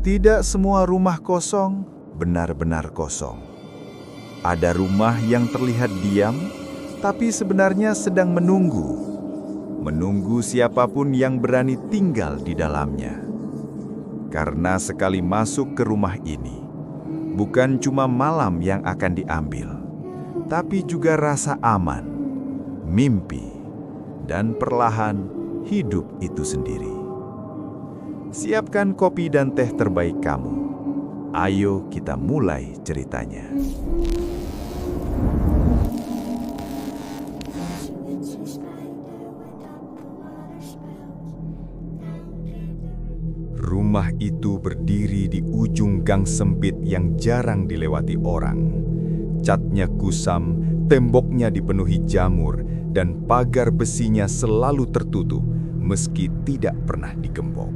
Tidak semua rumah kosong benar-benar kosong. Ada rumah yang terlihat diam, tapi sebenarnya sedang menunggu. Menunggu siapapun yang berani tinggal di dalamnya. Karena sekali masuk ke rumah ini, bukan cuma malam yang akan diambil, tapi juga rasa aman, mimpi, dan perlahan hidup itu sendiri. Siapkan kopi dan teh terbaik kamu. Ayo kita mulai ceritanya. Rumah itu berdiri di ujung gang sempit yang jarang dilewati orang. Catnya kusam, temboknya dipenuhi jamur, dan pagar besinya selalu tertutup meski tidak pernah digembok.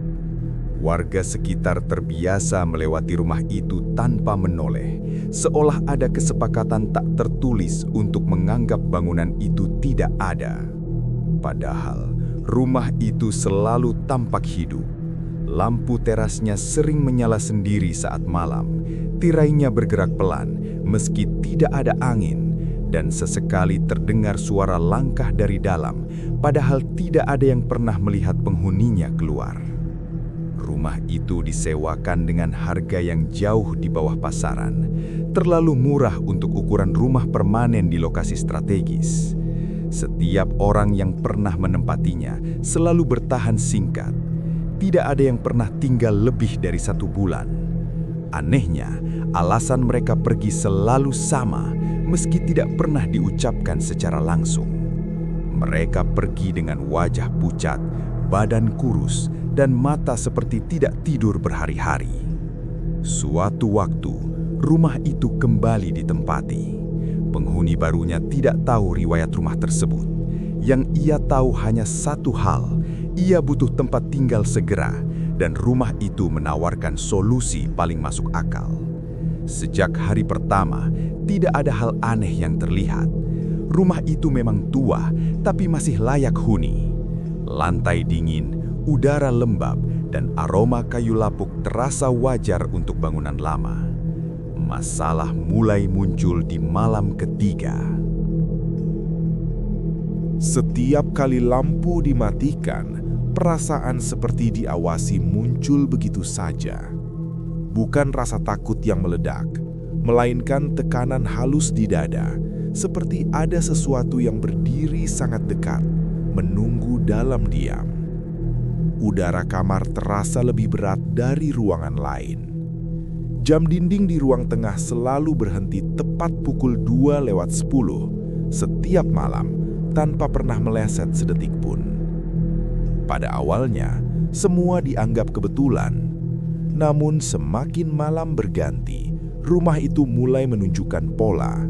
Warga sekitar terbiasa melewati rumah itu tanpa menoleh, seolah ada kesepakatan tak tertulis untuk menganggap bangunan itu tidak ada. Padahal rumah itu selalu tampak hidup. Lampu terasnya sering menyala sendiri saat malam, tirainya bergerak pelan meski tidak ada angin, dan sesekali terdengar suara langkah dari dalam, padahal tidak ada yang pernah melihat penghuninya keluar. Rumah itu disewakan dengan harga yang jauh di bawah pasaran, terlalu murah untuk ukuran rumah permanen di lokasi strategis. Setiap orang yang pernah menempatinya selalu bertahan singkat. Tidak ada yang pernah tinggal lebih dari 1 bulan. Anehnya, alasan mereka pergi selalu sama, meski tidak pernah diucapkan secara langsung. Mereka pergi dengan wajah pucat, badan kurus, dan mata seperti tidak tidur berhari-hari. Suatu waktu, rumah itu kembali ditempati. Penghuni barunya tidak tahu riwayat rumah tersebut. Yang ia tahu hanya satu hal, ia butuh tempat tinggal segera, dan rumah itu menawarkan solusi paling masuk akal. Sejak hari pertama, tidak ada hal aneh yang terlihat. Rumah itu memang tua, tapi masih layak huni. Lantai dingin, udara lembab, dan aroma kayu lapuk terasa wajar untuk bangunan lama. Masalah mulai muncul di malam ketiga. Setiap kali lampu dimatikan, perasaan seperti diawasi muncul begitu saja. Bukan rasa takut yang meledak, melainkan tekanan halus di dada, seperti ada sesuatu yang berdiri sangat dekat, menunggu dalam diam. Udara kamar terasa lebih berat dari ruangan lain. Jam dinding di ruang tengah selalu berhenti tepat pukul 2:10 setiap malam, tanpa pernah meleset sedetik pun. Pada awalnya, semua dianggap kebetulan. Namun semakin malam berganti, rumah itu mulai menunjukkan pola.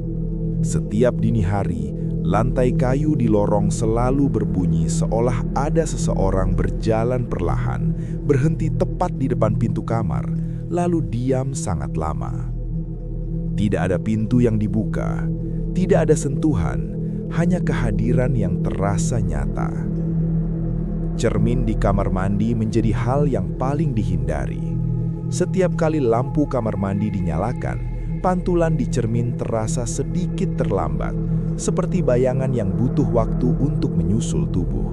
Setiap dini hari, lantai kayu di lorong selalu berbunyi seolah ada seseorang berjalan perlahan, berhenti tepat di depan pintu kamar, lalu diam sangat lama. Tidak ada pintu yang dibuka, tidak ada sentuhan, hanya kehadiran yang terasa nyata. Cermin di kamar mandi menjadi hal yang paling dihindari. Setiap kali lampu kamar mandi dinyalakan, pantulan di cermin terasa sedikit terlambat, seperti bayangan yang butuh waktu untuk menyusul tubuh.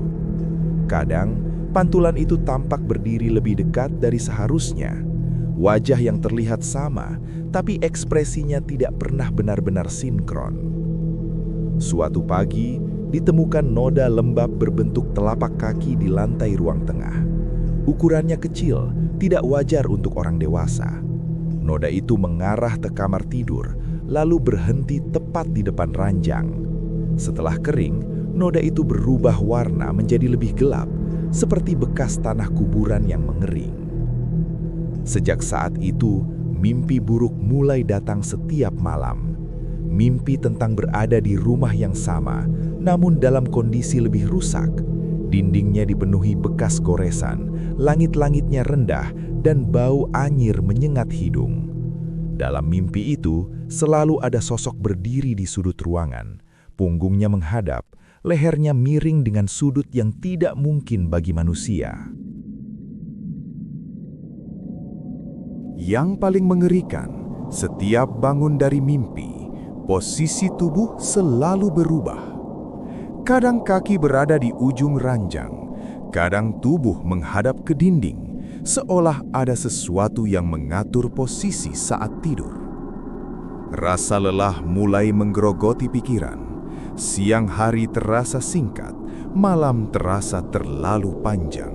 Kadang, pantulan itu tampak berdiri lebih dekat dari seharusnya. Wajah yang terlihat sama, tapi ekspresinya tidak pernah benar-benar sinkron. Suatu pagi, ditemukan noda lembab berbentuk telapak kaki di lantai ruang tengah. Ukurannya kecil, tidak wajar untuk orang dewasa. Noda itu mengarah ke kamar tidur, lalu berhenti tepat di depan ranjang. Setelah kering, noda itu berubah warna menjadi lebih gelap, seperti bekas tanah kuburan yang mengering. Sejak saat itu, mimpi buruk mulai datang setiap malam. Mimpi tentang berada di rumah yang sama, namun dalam kondisi lebih rusak. Dindingnya dipenuhi bekas goresan, langit-langitnya rendah, dan bau anyir menyengat hidung. Dalam mimpi itu, selalu ada sosok berdiri di sudut ruangan. Punggungnya menghadap, lehernya miring dengan sudut yang tidak mungkin bagi manusia. Yang paling mengerikan, setiap bangun dari mimpi, posisi tubuh selalu berubah. Kadang kaki berada di ujung ranjang, kadang tubuh menghadap ke dinding, seolah ada sesuatu yang mengatur posisi saat tidur. Rasa lelah mulai menggerogoti pikiran. Siang hari terasa singkat, malam terasa terlalu panjang.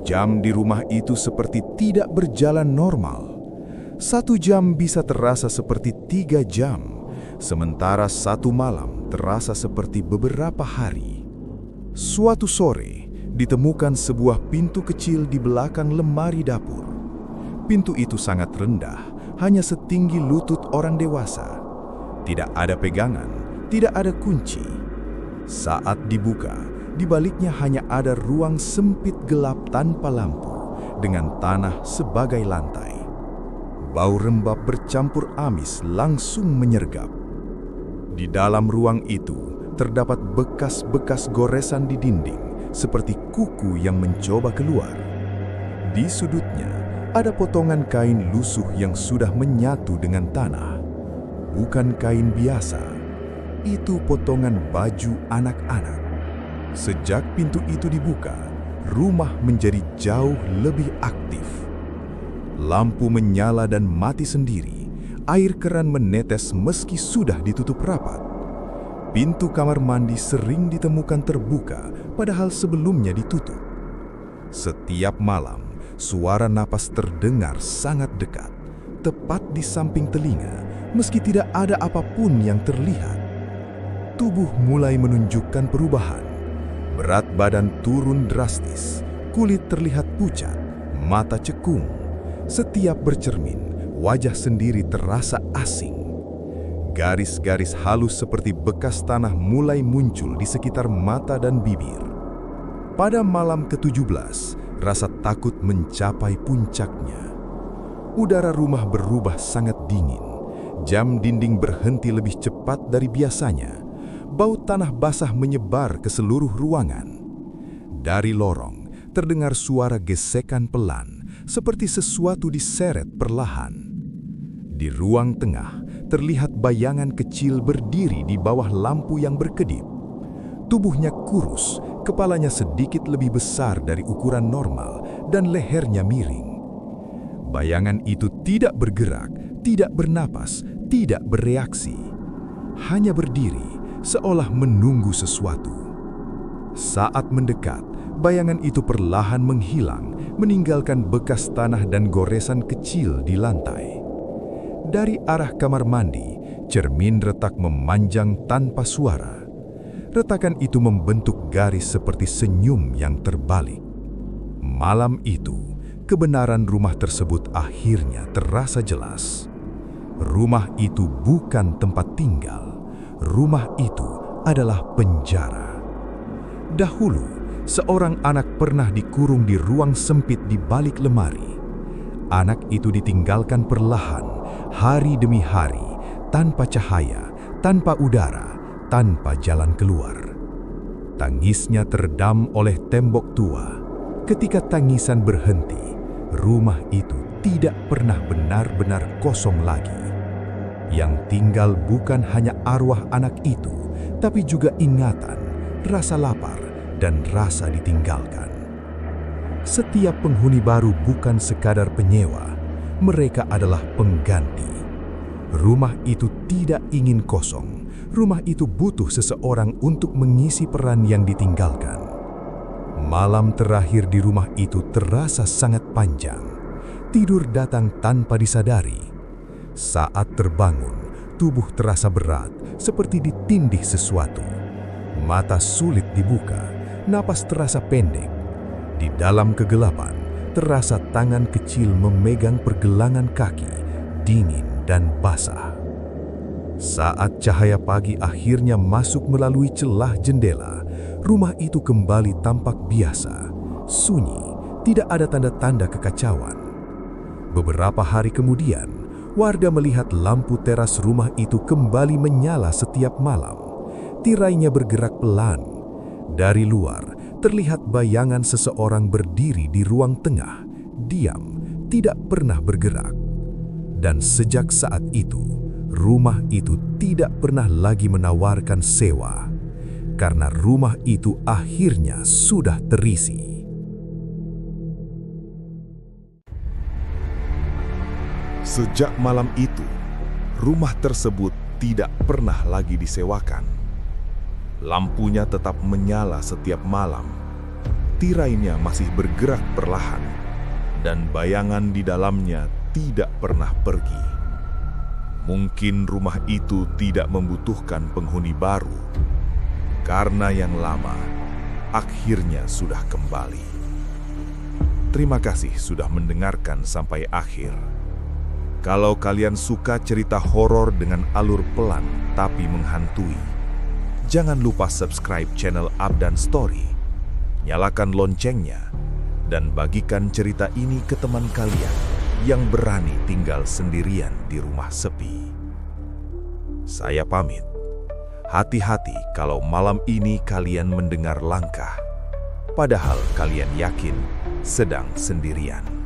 Jam di rumah itu seperti tidak berjalan normal. 1 jam bisa terasa seperti 3 jam, sementara 1 malam terasa seperti beberapa hari. Suatu sore, ditemukan sebuah pintu kecil di belakang lemari dapur. Pintu itu sangat rendah, hanya setinggi lutut orang dewasa. Tidak ada pegangan, tidak ada kunci. Saat dibuka, di baliknya hanya ada ruang sempit gelap tanpa lampu, dengan tanah sebagai lantai. Bau rembab bercampur amis langsung menyergap. Di dalam ruang itu, terdapat bekas-bekas goresan di dinding, seperti kuku yang mencoba keluar. Di sudutnya, ada potongan kain lusuh yang sudah menyatu dengan tanah. Bukan kain biasa. Itu potongan baju anak-anak. Sejak pintu itu dibuka, rumah menjadi jauh lebih aktif. Lampu menyala dan mati sendiri. Air keran menetes meski sudah ditutup rapat. Pintu kamar mandi sering ditemukan terbuka, padahal sebelumnya ditutup. Setiap malam, suara napas terdengar sangat dekat, tepat di samping telinga, meski tidak ada apapun yang terlihat. Tubuh mulai menunjukkan perubahan. Berat badan turun drastis, kulit terlihat pucat, mata cekung. Setiap bercermin, wajah sendiri terasa asing. Garis-garis halus seperti bekas tanah mulai muncul di sekitar mata dan bibir. Pada malam ke-17, rasa takut mencapai puncaknya. Udara rumah berubah sangat dingin. Jam dinding berhenti lebih cepat dari biasanya. Bau tanah basah menyebar ke seluruh ruangan. Dari lorong, terdengar suara gesekan pelan, seperti sesuatu diseret perlahan. Di ruang tengah, terlihat bayangan kecil berdiri di bawah lampu yang berkedip. Tubuhnya kurus, kepalanya sedikit lebih besar dari ukuran normal, dan lehernya miring. Bayangan itu tidak bergerak, tidak bernapas, tidak bereaksi. Hanya berdiri, seolah menunggu sesuatu. Saat mendekat, bayangan itu perlahan menghilang, meninggalkan bekas tanah dan goresan kecil di lantai. Dari arah kamar mandi, cermin retak memanjang tanpa suara. Retakan itu membentuk garis seperti senyum yang terbalik. Malam itu, kebenaran rumah tersebut akhirnya terasa jelas. Rumah itu bukan tempat tinggal. Rumah itu adalah penjara. Dahulu, seorang anak pernah dikurung di ruang sempit di balik lemari. Anak itu ditinggalkan perlahan, hari demi hari, tanpa cahaya, tanpa udara, tanpa jalan keluar. Tangisnya teredam oleh tembok tua. Ketika tangisan berhenti, rumah itu tidak pernah benar-benar kosong lagi. Yang tinggal bukan hanya arwah anak itu, tapi juga ingatan, rasa lapar, dan rasa ditinggalkan. Setiap penghuni baru bukan sekadar penyewa, mereka adalah pengganti. Rumah itu tidak ingin kosong, rumah itu butuh seseorang untuk mengisi peran yang ditinggalkan. Malam terakhir di rumah itu terasa sangat panjang. Tidur datang tanpa disadari. Saat terbangun, tubuh terasa berat, seperti ditindih sesuatu. Mata sulit dibuka, napas terasa pendek. Di dalam kegelapan, terasa tangan kecil memegang pergelangan kaki, dingin dan basah. Saat cahaya pagi akhirnya masuk melalui celah jendela, rumah itu kembali tampak biasa, sunyi, tidak ada tanda-tanda kekacauan. Beberapa hari kemudian, warga melihat lampu teras rumah itu kembali menyala setiap malam. Tirainya bergerak pelan. Dari luar, terlihat bayangan seseorang berdiri di ruang tengah, diam, tidak pernah bergerak. Dan sejak saat itu, rumah itu tidak pernah lagi menawarkan sewa, karena rumah itu akhirnya sudah terisi. Sejak malam itu, rumah tersebut tidak pernah lagi disewakan. Lampunya tetap menyala setiap malam, tirainya masih bergerak perlahan, dan bayangan di dalamnya tidak pernah pergi. Mungkin rumah itu tidak membutuhkan penghuni baru, karena yang lama akhirnya sudah kembali. Terima kasih sudah mendengarkan sampai akhir. Kalau kalian suka cerita horor dengan alur pelan tapi menghantui, jangan lupa subscribe channel Abdan Story, nyalakan loncengnya, dan bagikan cerita ini ke teman kalian yang berani tinggal sendirian di rumah sepi. Saya pamit. Hati-hati kalau malam ini kalian mendengar langkah, padahal kalian yakin sedang sendirian.